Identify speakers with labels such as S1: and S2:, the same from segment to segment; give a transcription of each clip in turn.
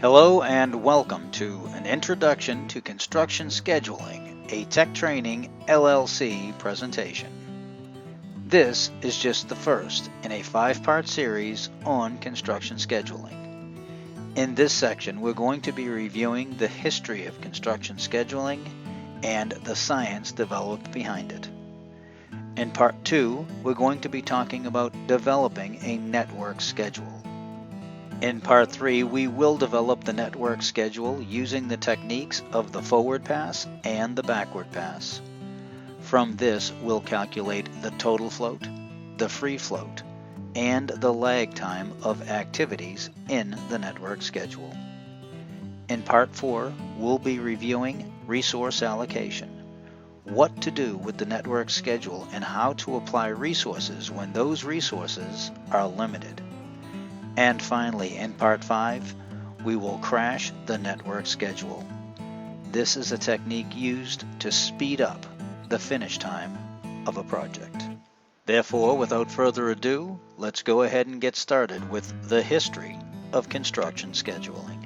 S1: Hello and welcome to an Introduction to Construction Scheduling, a Tech Training LLC presentation. This is just the first in a 5-part series on construction scheduling. In this section, we're going to be reviewing the history of construction scheduling and the science developed behind it. In Part 2, we're going to be talking about developing a network schedule. In Part 3, we will develop the network schedule using the techniques of the forward pass and the backward pass. From this, we'll calculate the total float, the free float, and the lag time of activities in the network schedule. In Part 4, we'll be reviewing resource allocation, what to do with the network schedule and how to apply resources when those resources are limited. And finally, in Part 5, we will crash the network schedule. This is a technique used to speed up the finish time of a project. Therefore, without further ado, let's go ahead and get started with the history of construction scheduling.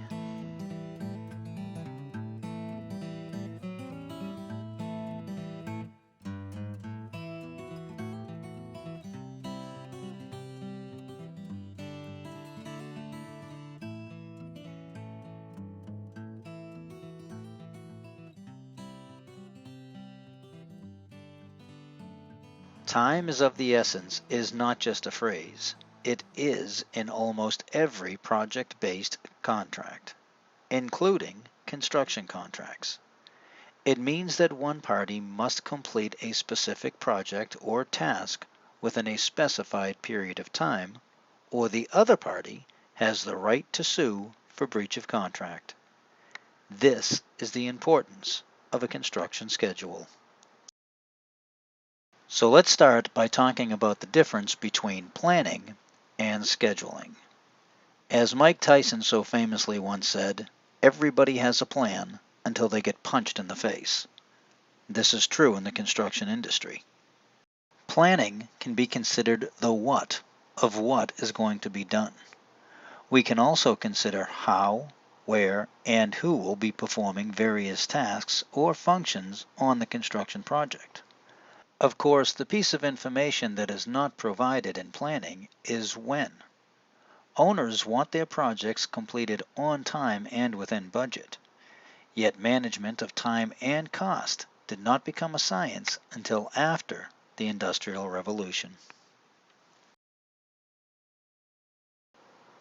S1: Time is of the essence is not just a phrase. It is in almost every project-based contract, including construction contracts. It means that one party must complete a specific project or task within a specified period of time, or the other party has the right to sue for breach of contract. This is the importance of a construction schedule. So let's start by talking about the difference between planning and scheduling. As Mike Tyson so famously once said, everybody has a plan until they get punched in the face. This is true in the construction industry. Planning can be considered the what of what is going to be done. We can also consider how, where, and who will be performing various tasks or functions on the construction project. Of course, the piece of information that is not provided in planning is when. Owners want their projects completed on time and within budget. Yet management of time and cost did not become a science until after the Industrial Revolution.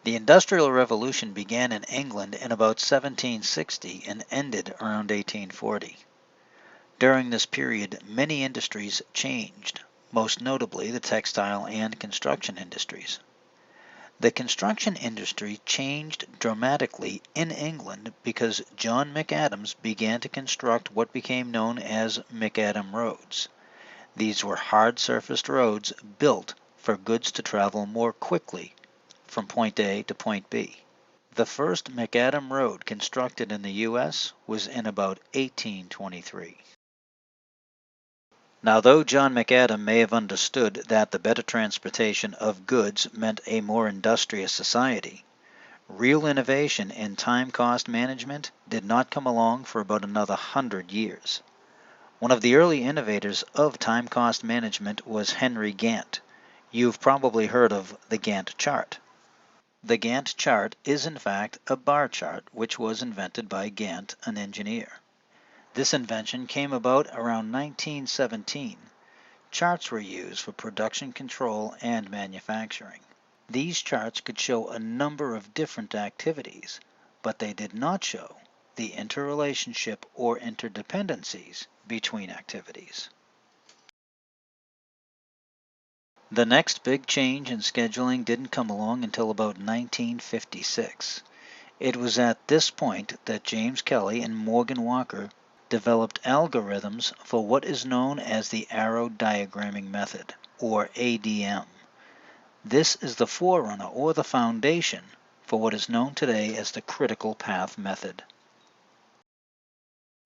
S1: The Industrial Revolution began in England in about 1760 and ended around 1840. During this period, many industries changed, most notably the textile and construction industries. The construction industry changed dramatically in England because John McAdams began to construct what became known as McAdam roads. These were hard-surfaced roads built for goods to travel more quickly from point A to point B. The first McAdam road constructed in the U.S. was in about 1823. Now, though John McAdam may have understood that the better transportation of goods meant a more industrious society, real innovation in time-cost management did not come along for about another 100 years. One of the early innovators of time-cost management was Henry Gantt. You've probably heard of the Gantt chart. The Gantt chart is in fact a bar chart which was invented by Gantt, an engineer. This invention came about around 1917. Charts were used for production control and manufacturing. These charts could show a number of different activities, but they did not show the interrelationship or interdependencies between activities. The next big change in scheduling didn't come along until about 1956. It was at this point that James Kelly and Morgan Walker developed algorithms for what is known as the arrow diagramming method, or ADM. This is the forerunner or the foundation for what is known today as the critical path method.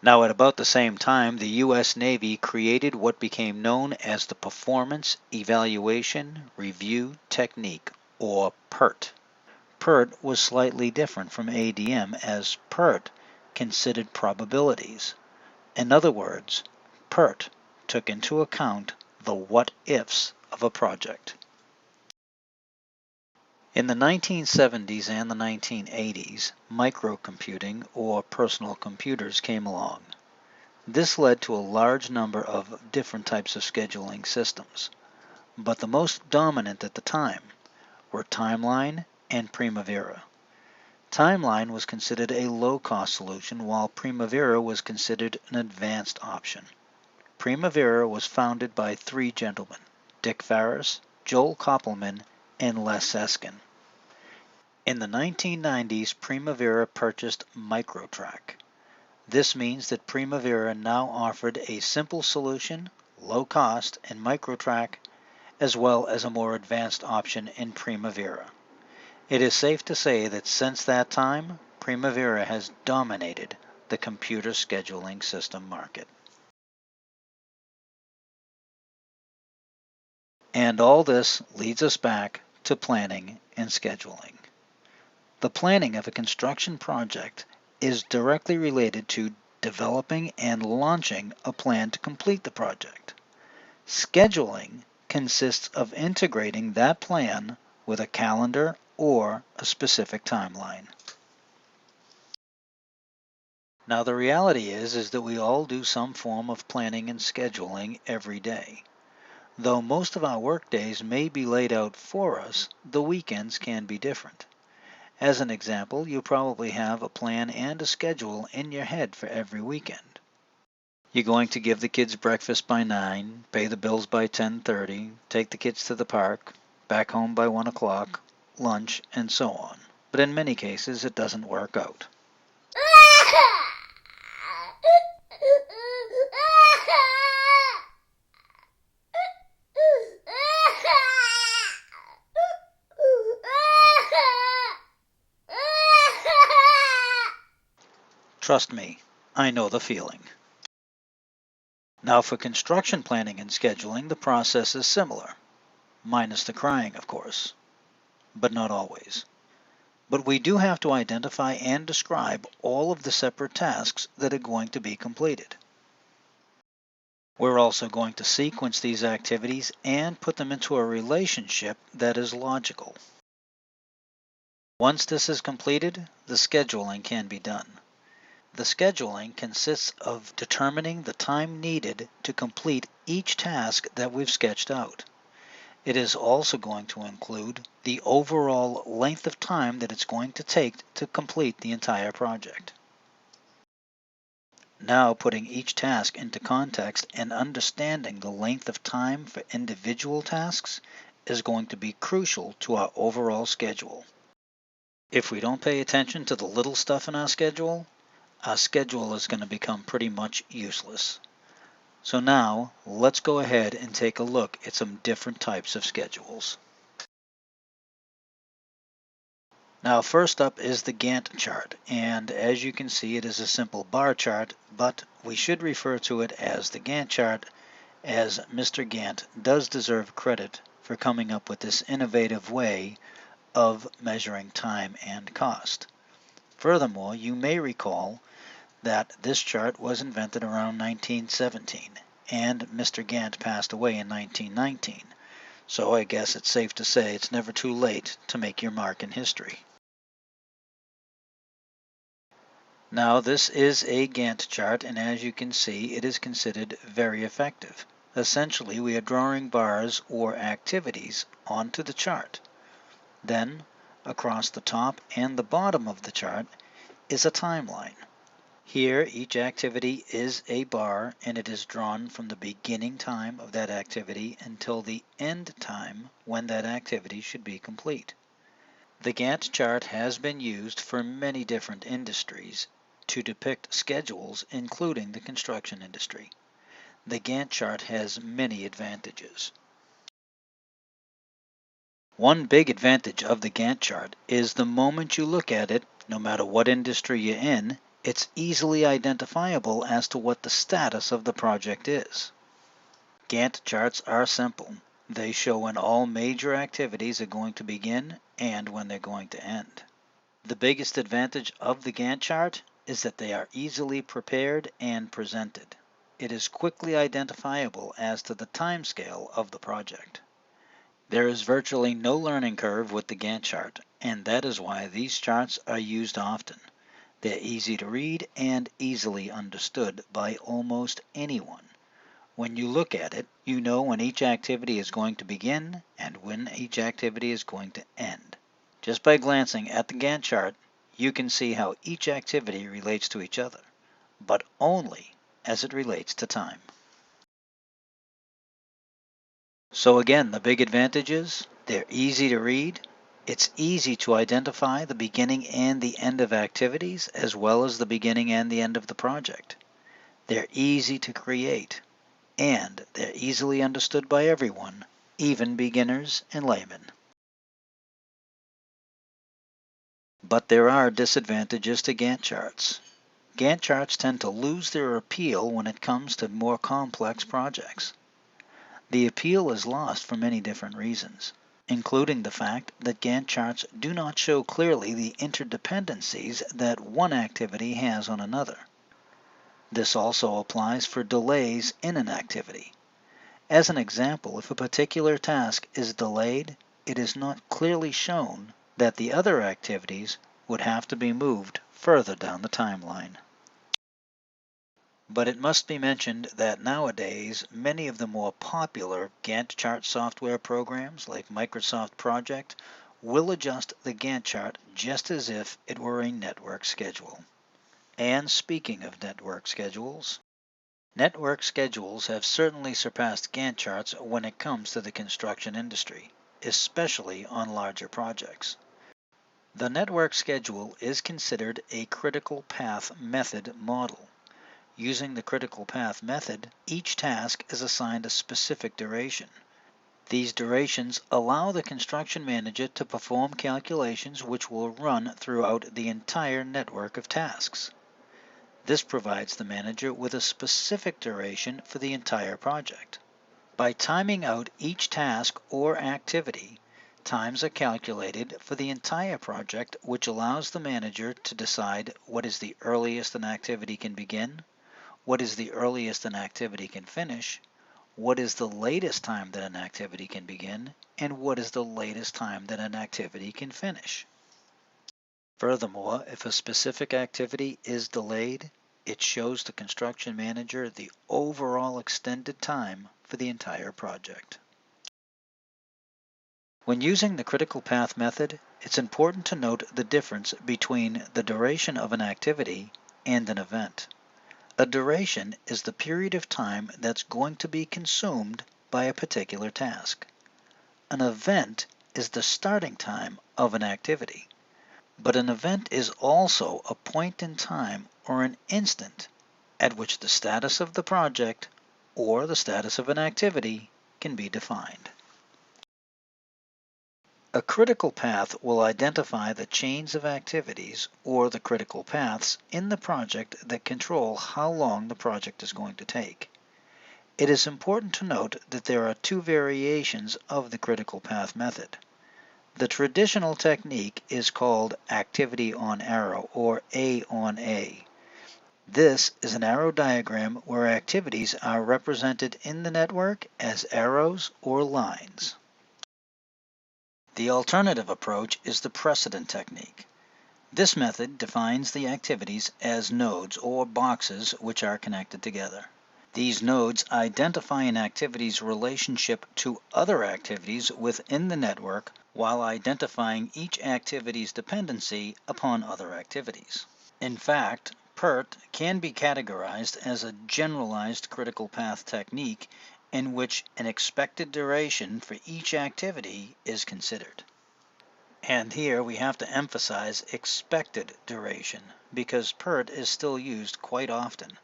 S1: Now, at about the same time, the U.S. Navy created what became known as the Performance Evaluation Review Technique, or PERT. PERT was slightly different from ADM as PERT considered probabilities. In other words, PERT took into account the what-ifs of a project. In the 1970s and the 1980s, microcomputing or personal computers came along. This led to a large number of different types of scheduling systems, but the most dominant at the time were Timeline and Primavera. Timeline was considered a low-cost solution, while Primavera was considered an advanced option. Primavera was founded by three gentlemen, Dick Farris, Joel Koppelman, and Les Eskin. In the 1990s, Primavera purchased Microtrack. This means that Primavera now offered a simple solution, low cost, in Microtrack, as well as a more advanced option in Primavera. It is safe to say that since that time, Primavera has dominated the computer scheduling system market. And all this leads us back to planning and scheduling. The planning of a construction project is directly related to developing and launching a plan to complete the project. Scheduling consists of integrating that plan with a calendar or a specific timeline. Now the reality is that we all do some form of planning and scheduling every day. Though most of our work days may be laid out for us, the weekends can be different. As an example, you probably have a plan and a schedule in your head for every weekend. You're going to give the kids breakfast by 9, pay the bills by 10:30, take the kids to the park, back home by 1 o'clock, lunch, and so on. But in many cases, it doesn't work out. Trust me, I know the feeling. Now for construction planning and scheduling, the process is similar, minus the crying, of course, but not always. But we do have to identify and describe all of the separate tasks that are going to be completed. We're also going to sequence these activities and put them into a relationship that is logical. Once this is completed, the scheduling can be done. The scheduling consists of determining the time needed to complete each task that we've sketched out. It is also going to include the overall length of time that it's going to take to complete the entire project. Now, putting each task into context and understanding the length of time for individual tasks is going to be crucial to our overall schedule. If we don't pay attention to the little stuff in our schedule is going to become pretty much useless. So now, let's go ahead and take a look at some different types of schedules. Now first up is the Gantt chart, and as you can see it is a simple bar chart, but we should refer to it as the Gantt chart, as Mr. Gantt does deserve credit for coming up with this innovative way of measuring time and cost. Furthermore, you may recall that this chart was invented around 1917, and Mr. Gantt passed away in 1919, so I guess it's safe to say it's never too late to make your mark in history. Now this is a Gantt chart, and as you can see it is considered very effective. Essentially we are drawing bars or activities onto the chart. Then across the top and the bottom of the chart is a timeline. Here each activity is a bar and it is drawn from the beginning time of that activity until the end time when that activity should be complete. The Gantt chart has been used for many different industries to depict schedules, including the construction industry. The Gantt chart has many advantages. One big advantage of the Gantt chart is the moment you look at it, no matter what industry you're in, it's easily identifiable as to what the status of the project is. Gantt charts are simple. They show when all major activities are going to begin and when they're going to end. The biggest advantage of the Gantt chart is that they are easily prepared and presented. It is quickly identifiable as to the timescale of the project. There is virtually no learning curve with the Gantt chart, and that is why these charts are used often. They're easy to read and easily understood by almost anyone. When you look at it, you know when each activity is going to begin and when each activity is going to end. Just by glancing at the Gantt chart, you can see how each activity relates to each other, but only as it relates to time. So again, the big advantage is they're easy to read. It's easy to identify the beginning and the end of activities as well as the beginning and the end of the project. They're easy to create, and they're easily understood by everyone, even beginners and laymen. But there are disadvantages to Gantt charts. Gantt charts tend to lose their appeal when it comes to more complex projects. The appeal is lost for many different reasons, including the fact that Gantt charts do not show clearly the interdependencies that one activity has on another. This also applies for delays in an activity. As an example, if a particular task is delayed, it is not clearly shown that the other activities would have to be moved further down the timeline. But it must be mentioned that nowadays many of the more popular Gantt chart software programs like Microsoft Project will adjust the Gantt chart just as if it were a network schedule. And speaking of network schedules have certainly surpassed Gantt charts when it comes to the construction industry, especially on larger projects. The network schedule is considered a critical path method model. Using the critical path method, each task is assigned a specific duration. These durations allow the construction manager to perform calculations which will run throughout the entire network of tasks. This provides the manager with a specific duration for the entire project. By timing out each task or activity, times are calculated for the entire project, which allows the manager to decide what is the earliest an activity can begin, what is the earliest an activity can finish, what is the latest time that an activity can begin, and what is the latest time that an activity can finish. Furthermore, if a specific activity is delayed, it shows the construction manager the overall extended time for the entire project. When using the critical path method, it's important to note the difference between the duration of an activity and an event. A duration is the period of time that's going to be consumed by a particular task. An event is the starting time of an activity. But an event is also a point in time or an instant at which the status of the project or the status of an activity can be defined. A critical path will identify the chains of activities or the critical paths in the project that control how long the project is going to take. It is important to note that there are two variations of the critical path method. The traditional technique is called activity on arrow, or A on A. This is an arrow diagram where activities are represented in the network as arrows or lines. The alternative approach is the precedent technique. This method defines the activities as nodes or boxes which are connected together. These nodes identify an activity's relationship to other activities within the network while identifying each activity's dependency upon other activities. In fact, PERT can be categorized as a generalized critical path technique in which an expected duration for each activity is considered. And here we have to emphasize expected duration because PERT is still used quite often.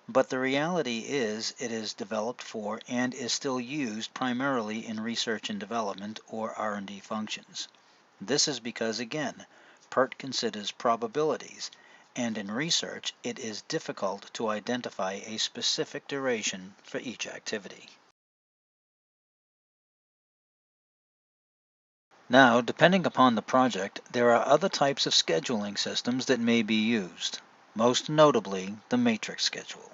S1: But the reality is it is developed for and is still used primarily in research and development or R&D functions. This is because, again, PERT considers probabilities, and in research it is difficult to identify a specific duration for each activity. Now, depending upon the project, there are other types of scheduling systems that may be used, most notably the matrix schedule.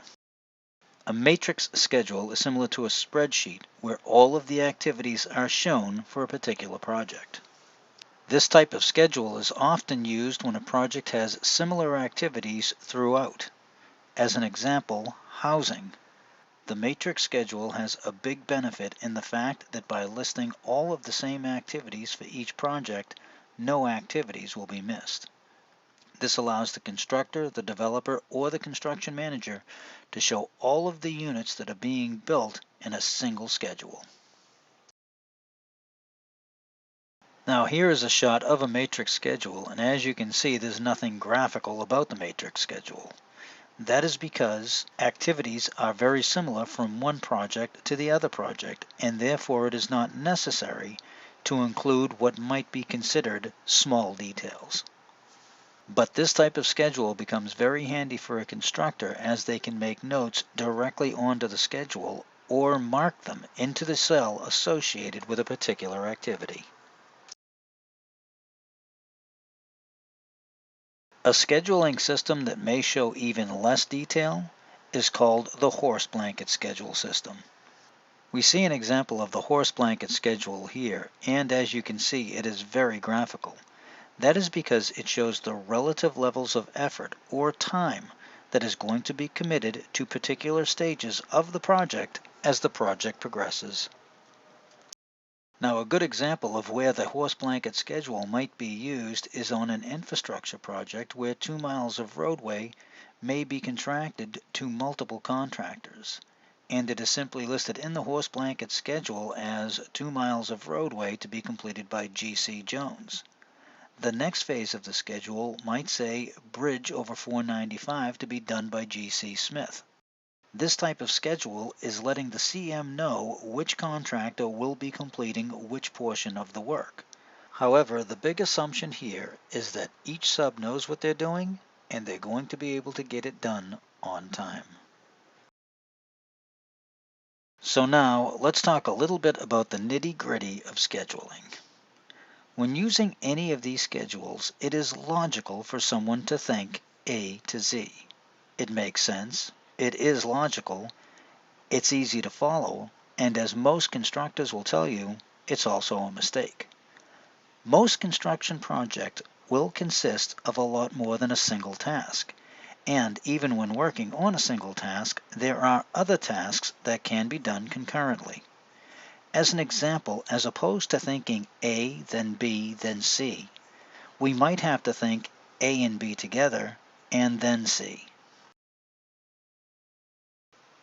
S1: A matrix schedule is similar to a spreadsheet where all of the activities are shown for a particular project. This type of schedule is often used when a project has similar activities throughout. As an example, housing. The matrix schedule has a big benefit in the fact that by listing all of the same activities for each project, no activities will be missed. This allows the constructor, the developer, or the construction manager to show all of the units that are being built in a single schedule. Now here is a shot of a matrix schedule, and as you can see, there's nothing graphical about the matrix schedule. That is because activities are very similar from one project to the other project, and therefore it is not necessary to include what might be considered small details. But this type of schedule becomes very handy for a constructor as they can make notes directly onto the schedule or mark them into the cell associated with a particular activity. A scheduling system that may show even less detail is called the horse blanket schedule system. We see an example of the horse blanket schedule here, and as you can see, it is very graphical. That is because it shows the relative levels of effort or time that is going to be committed to particular stages of the project as the project progresses. Now, a good example of where the horse blanket schedule might be used is on an infrastructure project where 2 miles of roadway may be contracted to multiple contractors, and it is simply listed in the horse blanket schedule as 2 miles of roadway to be completed by G.C. Jones. The next phase of the schedule might say bridge over 495 to be done by G.C. Smith. This type of schedule is letting the CM know which contractor will be completing which portion of the work. However, the big assumption here is that each sub knows what they're doing and they're going to be able to get it done on time. So now let's talk a little bit about the nitty-gritty of scheduling. When using any of these schedules, it is logical for someone to think A to Z. It makes sense, it is logical, it's easy to follow, and as most constructors will tell you, it's also a mistake. Most construction projects will consist of a lot more than a single task, and even when working on a single task, there are other tasks that can be done concurrently. As an example, as opposed to thinking A, then B, then C, we might have to think A and B together, and then C.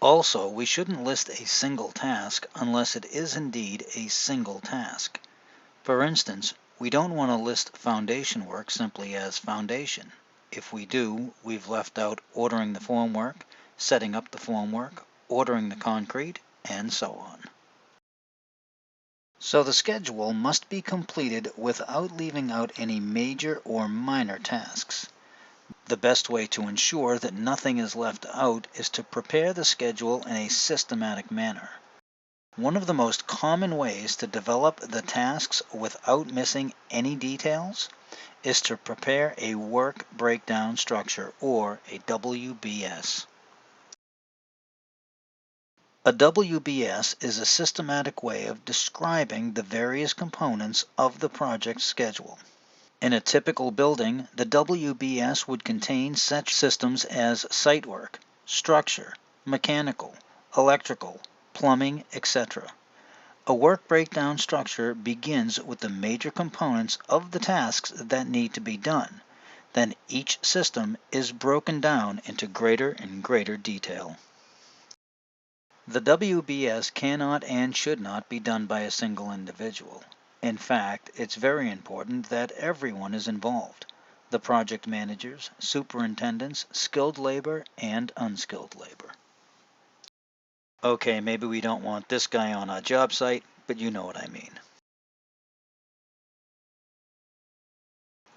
S1: Also, we shouldn't list a single task unless it is indeed a single task. For instance, we don't want to list foundation work simply as foundation. If we do, we've left out ordering the formwork, setting up the formwork, ordering the concrete, and so on. So the schedule must be completed without leaving out any major or minor tasks. The best way to ensure that nothing is left out is to prepare the schedule in a systematic manner. One of the most common ways to develop the tasks without missing any details is to prepare a work breakdown structure, or a WBS. A WBS is a systematic way of describing the various components of the project schedule. In a typical building, the WBS would contain such systems as site work, structure, mechanical, electrical, plumbing, etc. A work breakdown structure begins with the major components of the tasks that need to be done. Then each system is broken down into greater and greater detail. The WBS cannot and should not be done by a single individual. In fact, it's very important that everyone is involved: the project managers, superintendents, skilled labor, and unskilled labor. Okay, maybe we don't want this guy on our job site, but you know what I mean.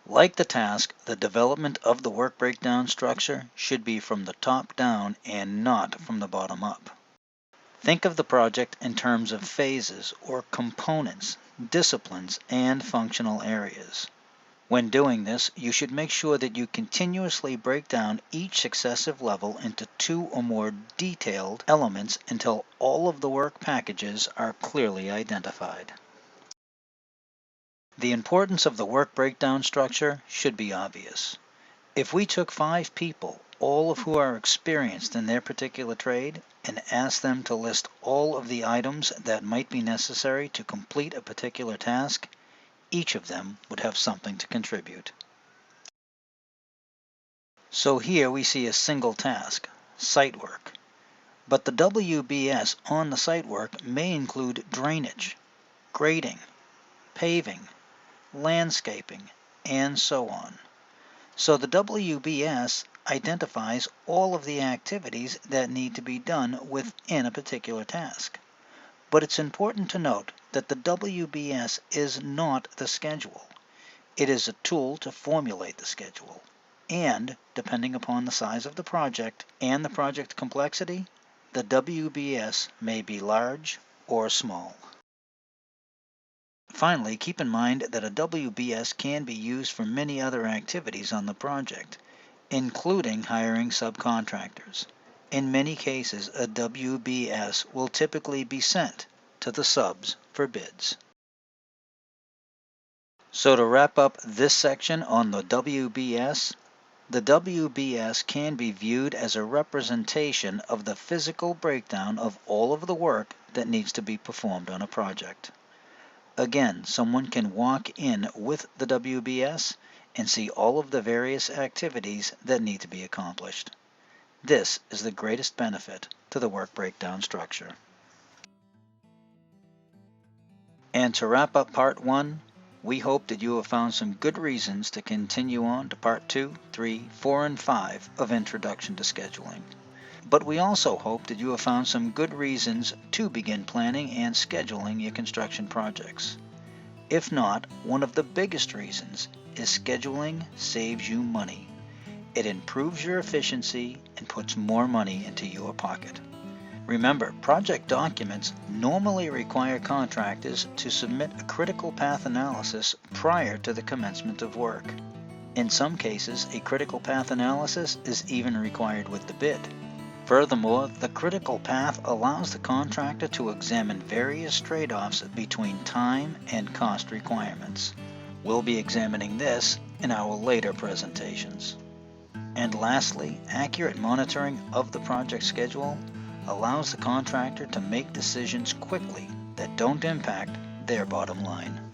S1: Like the task, the development of the work breakdown structure should be from the top down and not from the bottom up. Think of the project in terms of phases or components, disciplines, and functional areas. When doing this, you should make sure that you continuously break down each successive level into 2 or more detailed elements until all of the work packages are clearly identified. The importance of the work breakdown structure should be obvious. If we took 5 people, all of who are experienced in their particular trade, and asked them to list all of the items that might be necessary to complete a particular task, each of them would have something to contribute. So here we see a single task, site work. But the WBS on the site work may include drainage, grading, paving, landscaping, and so on. So the WBS identifies all of the activities that need to be done within a particular task. But it's important to note that the WBS is not the schedule. It is a tool to formulate the schedule. And, depending upon the size of the project and the project complexity, the WBS may be large or small. Finally, keep in mind that a WBS can be used for many other activities on the project, including hiring subcontractors. In many cases, a WBS will typically be sent to the subs for bids. So to wrap up this section on the WBS can be viewed as a representation of the physical breakdown of all of the work that needs to be performed on a project. Again, someone can walk in with the WBS and see all of the various activities that need to be accomplished. This is the greatest benefit to the work breakdown structure. And to wrap up Part 1, we hope that you have found some good reasons to continue on to Part 2, 3, 4, and 5 of Introduction to Scheduling. But we also hope that you have found some good reasons to begin planning and scheduling your construction projects. If not, one of the biggest reasons is scheduling saves you money. It improves your efficiency and puts more money into your pocket. Remember, project documents normally require contractors to submit a critical path analysis prior to the commencement of work. In some cases, a critical path analysis is even required with the bid. Furthermore, the critical path allows the contractor to examine various trade-offs between time and cost requirements. We'll be examining this in our later presentations. And lastly, accurate monitoring of the project schedule allows the contractor to make decisions quickly that don't impact their bottom line.